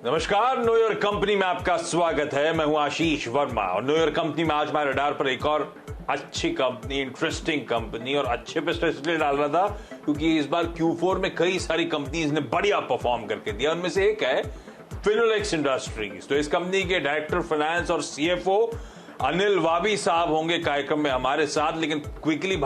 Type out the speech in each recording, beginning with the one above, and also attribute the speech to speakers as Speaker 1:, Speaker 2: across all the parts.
Speaker 1: नमस्कार, know your company में आपका स्वागत है। मैं हूं आशीष वर्मा और नो योर कंपनी में आज हमारे रडार पर एक और अच्छी कंपनी, इंटरेस्टिंग कंपनी, और अच्छे पे स्ट्रेस इसलिए डाल रहा था क्योंकि इस बार Q4 में कई सारी कंपनीज ने बढ़िया परफॉर्म करके दिया। उनमें से एक है फिनोलेक्स इंडस्ट्रीज। तो इस कंपनी के डायरेक्टर फाइनेंस और CFO अनिल वाबी साहब होंगे कार्यक्रम में हमारे साथ। लेकिन क्विकली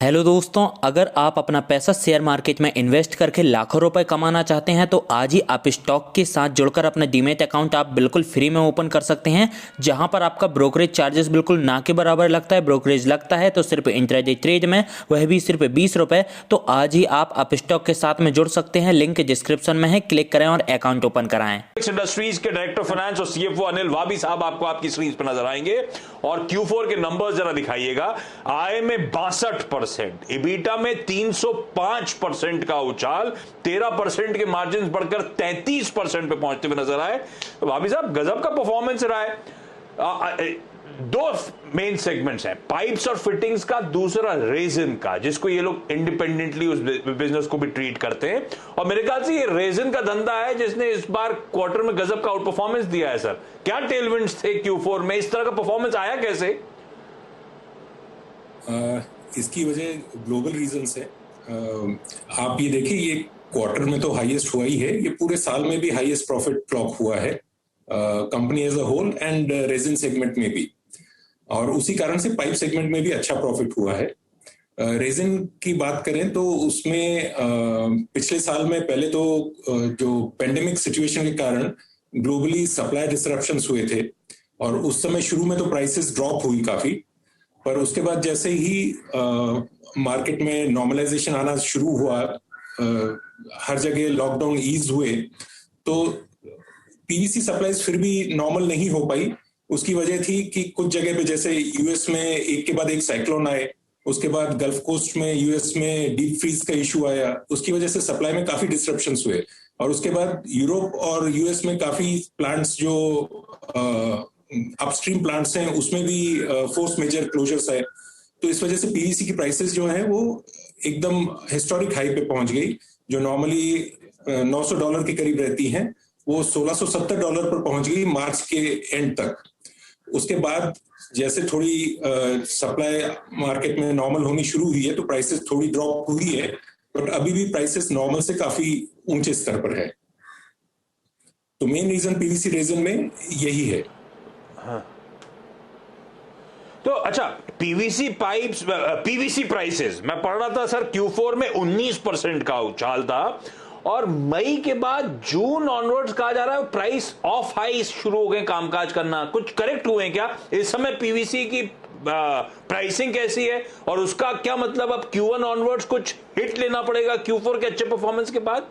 Speaker 2: हेलो दोस्तों, अगर आप अपना पैसा शेयर मार्केट में इन्वेस्ट करके लाखों रुपए कमाना चाहते हैं तो आज ही आप स्टॉक के साथ जुड़कर अपना डीमैट अकाउंट आप बिल्कुल फ्री में ओपन कर सकते हैं, जहां पर आपका ब्रोकरेज चार्जेस बिल्कुल ना के बराबर लगता है। ब्रोकरेज लगता है तो सिर्फ इंट्राडे ट्रेड में, वह भी सिर्फ 20 रुपए। तो आज ही आप स्टॉक के साथ में जुड़ सकते हैं, लिंक डिस्क्रिप्शन में है, क्लिक करें और अकाउंट ओपन कराएं।
Speaker 1: इंडस्ट्रीज के डायरेक्टर फाइनेंस और CFO अनिल वाबी साहब आपको आपकी स्क्रीन पर नजर आएंगे और Q4 के नंबर्स जरा दिखाइएगा। आय में 62%, EBITDA में 305% का उछाल, 13% के मार्जिन बढ़कर 33% पे पहुंचते हुए नजर आए। तो भाभी साहब, गजब का परफॉर्मेंस रहा है। दो मेन सेगमेंट्स हैं, पाइप्स और फिटिंग्स का, दूसरा रेजिन का, जिसको ये लोग इंडिपेंडेंटली उस बिजनेस को भी ट्रीट करते हैं। और मेरे ख्याल से ये रेजिन का धंधा है जिसने इस बार क्वार्टर में गजब का आउट परफॉर्मेंस दिया है। सर, क्या टेलविंड्स थे Q4 में? इस तरह का परफॉर्मेंस आया कैसे?
Speaker 3: इसकी वजह ग्लोबल रीजंस है। आप ये देखिए, ये क्वार्टर में तो हाईएस्ट हुआ ही है, ये पूरे साल में भी हाईएस्ट प्रॉफिट क्लॉक हुआ है company as a whole and resin segment में भी, और उसी कारण से पाइप सेगमेंट में भी अच्छा प्रॉफिट हुआ है। रेजिन की बात करें तो उसमें पिछले साल में पहले तो जो पेंडेमिक सिचुएशन के कारण ग्लोबली सप्लाई डिसरप्शंस हुए थे और उस समय शुरू में तो प्राइसेस ड्रॉप हुई काफी, पर उसके बाद जैसे ही मार्केट में नॉर्मलाइजेशन आना शुरू हुआ, हर जगह लॉकडाउन ईज हुए, तो पीवीसी सप्लाईज फिर भी नॉर्मल नहीं हो पाई। उसकी वजह थी कि कुछ जगह पे जैसे यूएस में एक के बाद एक साइक्लोन आए, उसके बाद गल्फ कोस्ट में यूएस में डीप फ्रीज का इशू आया, उसकी वजह से सप्लाई में काफी डिस्ट्रप्शंस हुए, और उसके बाद यूरोप और यूएस में काफी प्लांट्स जो अपस्ट्रीम प्लांट्स हैं उसमें भी फोर्स मेजर क्लोजर्स है। तो इस वजह से पीवीसी की प्राइसेस जो है वो एकदम हिस्टोरिक हाई पे पहुंच गई। जो नॉर्मली $900 के करीब रहती हैं, वो $1670 पर पहुंच गई मार्च के एंड तक। उसके बाद जैसे थोड़ी सप्लाई मार्केट में नॉर्मल होनी शुरू हुई है तो प्राइसेस थोड़ी ड्रॉप हुई है, बट अभी भी प्राइसेस नॉर्मल से काफी ऊंचे स्तर पर है। तो मेन रीजन पीवीसी रेजिन में यही है।
Speaker 1: हाँ। तो अच्छा, पीवीसी पाइप्स, पीवीसी प्राइसेस मैं पढ़ रहा था सर, Q4 में 19% का उछाल था, और मई के बाद जून ऑनवर्ड्स कहा जा रहा है प्राइस ऑफ हाई शुरू हो गए कामकाज करना। कुछ करेक्ट हुए क्या? इस समय पीवीसी की प्राइसिंग कैसी है और उसका क्या मतलब? अब Q1 ऑनवर्ड्स कुछ हिट लेना पड़ेगा Q4 के अच्छे परफॉर्मेंस के बाद?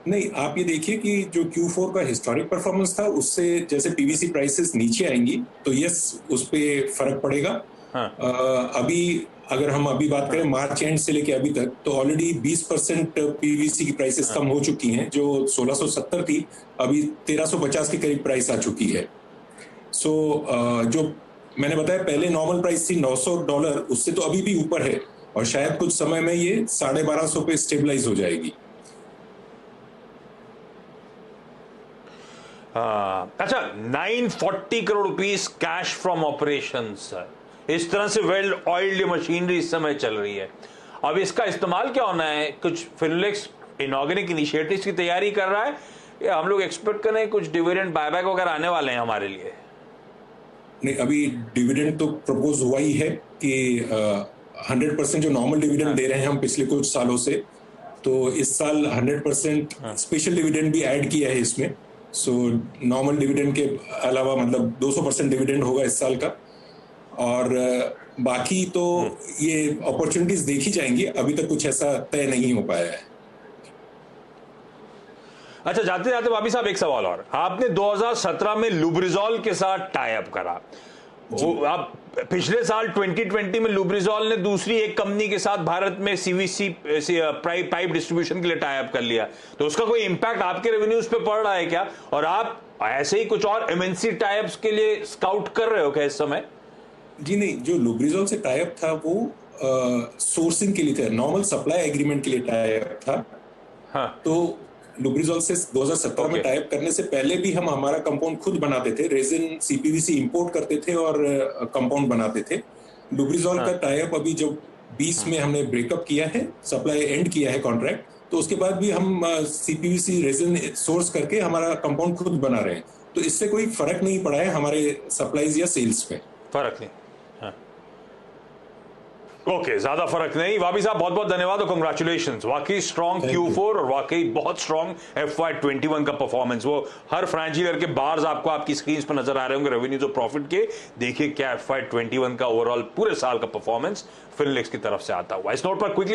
Speaker 3: नहीं, आप ये देखिए कि जो Q4 का हिस्टोरिक परफॉर्मेंस था उससे जैसे पीवीसी प्राइसेस नीचे आएंगी तो यस, उस पे फर्क पड़ेगा।
Speaker 1: हाँ।
Speaker 3: अभी अगर हम अभी बात करें मार्च एंड से लेके अभी तक, तो ऑलरेडी 20% पीवीसी की प्राइसेस कम हो चुकी हैं। जो 1670 थी, अभी 1350 के करीब प्राइस आ चुकी है। सो जो मैंने बताया पहले नॉर्मल प्राइस थी $900, उससे तो अभी भी ऊपर है, और शायद कुछ समय में ये 1250 पे स्टेबलाइज हो जाएगी।
Speaker 1: अच्छा, 940 crore rupees cash from operations, इस तरह से वेल ऑयल्ड मशीनरी इस समय चल रही है। अब इसका इस्तेमाल क्या होना है? कुछ फिनोलेक्स इनऑर्गेनिक इनिशिएटिव्स की तैयारी कर रहा है या हम लोग एक्सपेक्ट करें कुछ डिविडेंड बायबैक वगैरह आने वाले हैं हमारे लिए?
Speaker 3: नहीं, अभी डिविडेंड तो प्रपोज हुआ ही है कि 100% जो नॉर्मल डिविडेंड दे रहे हैं हम पिछले कुछ सालों से, तो इस साल 100% स्पेशल डिविडेंड भी ऐड किया है इसमें। सो नॉर्मल डिविडेंड के अलावा मतलब 200% डिविडेंड होगा इस साल का, और बाकी तो ये अपॉर्चुनिटीज देखी जाएंगी। अभी तक कुछ ऐसा तय नहीं हो पाया है।
Speaker 1: अच्छा, जाते जाते वाबी साहब एक सवाल और। आपने 2017 में लुब्रिजॉल के साथ टाई अप करा। आप पिछले साल 2020 में लुब्रिजॉल ने दूसरी एक कंपनी के साथ भारत में सीवीसी पाइप डिस्ट्रीब्यूशन के लिए टाई अप कर लिया, तो उसका कोई इंपैक्ट आपके रेवेन्यूज पे पड़ रहा है क्या? और आप ऐसे ही कुछ और एमएनसी टाई अप्स के लिए स्काउट कर रहे हो क्या इस समय?
Speaker 3: जी नहीं, जो लुब्रिजॉल से टाई अप था वो सोर्सिंग के लिए था, नॉर्मल सप्लाई एग्रीमेंट के लिए टाई अप था।
Speaker 1: हाँ।
Speaker 3: तो लुब्रिजॉल से 2017 में टाइप करने से पहले भी हम हमारा कंपाउंड खुद बनाते थे, रेजिन सीपीवीसी इंपोर्ट करते थे और कंपाउंड बनाते थे। लुब्रिजॉल का टाइप अभी जब 20 में हमने ब्रेकअप किया है, सप्लाई एंड किया है कॉन्ट्रैक्ट, तो उसके बाद भी हम सीपीवीसी रेजिन सोर्स करके हमारा कंपाउंड खुद बना रहे हैं। तो इससे कोई फर्क नहीं पड़ा है हमारे सप्लाईज या सेल्स पे।
Speaker 1: फर्क नहीं, ओके, ज्यादा फर्क नहीं। वाबी साहब बहुत बहुत धन्यवाद और कंग्रेचुलेशंस। वाकई स्ट्रॉन्ग Q4 और वाकई बहुत स्ट्रॉन्ग FY21 का परफॉर्मेंस। वो हर फ्रेंचाइजर के बार्स आपको आपकी स्क्रीन पर नजर आ रहे होंगे रेवेन्यूज और प्रॉफिट के। देखिए क्या FY21 का ओवरऑल पूरे साल का परफॉर्मेंस फिनलेक्स की तरफ से आता हुआ। इस नोट पर क्विकली